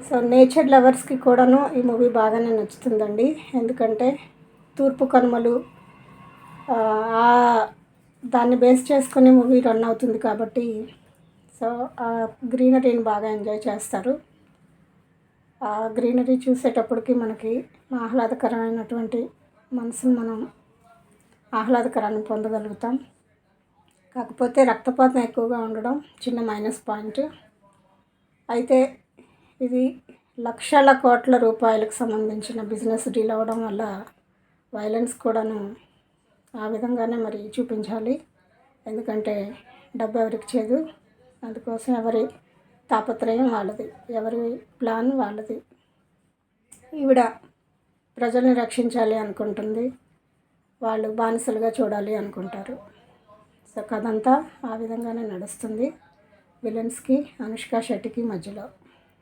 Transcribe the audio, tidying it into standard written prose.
So nature లవర్స్కి కూడాను ఈ movie బాగానే నచ్చుతుందండి. ఎందుకంటే తూర్పు కనుమలు దాన్ని బేస్ చేసుకుని మూవీ రన్ అవుతుంది కాబట్టి సో ఆ గ్రీనరీని బాగా ఎంజాయ్ చేస్తారు. ఆ గ్రీనరీ చూసేటప్పటికి మనకి ఆహ్లాదకరమైనటువంటి మనసుని మనం ఆహ్లాదకరాన్ని పొందగలుగుతాం. కాకపోతే రక్తపాతం ఎక్కువగా ఉండడం చిన్న మైనస్ పాయింట్. అయితే ఇది లక్షల కోట్ల రూపాయలకు సంబంధించిన బిజినెస్ డీల్ అవ్వడం వల్ల వైలెన్స్ కూడాను ఆ విధంగానే మరి చూపించాలి. ఎందుకంటే డబ్బు ఎవరికి చేదు, అందుకోసం ఎవరి తాపత్రయం వాళ్ళది, ఎవరి ప్లాన్ వాళ్ళది. ఈవిడ ప్రజల్ని రక్షించాలి అనుకుంటుంది, వాళ్ళు బానిసలుగా చూడాలి అనుకుంటారు. సో కథంతా ఆ విధంగానే నడుస్తుంది విలన్స్కి అనుష్క శెట్టికి మధ్యలో.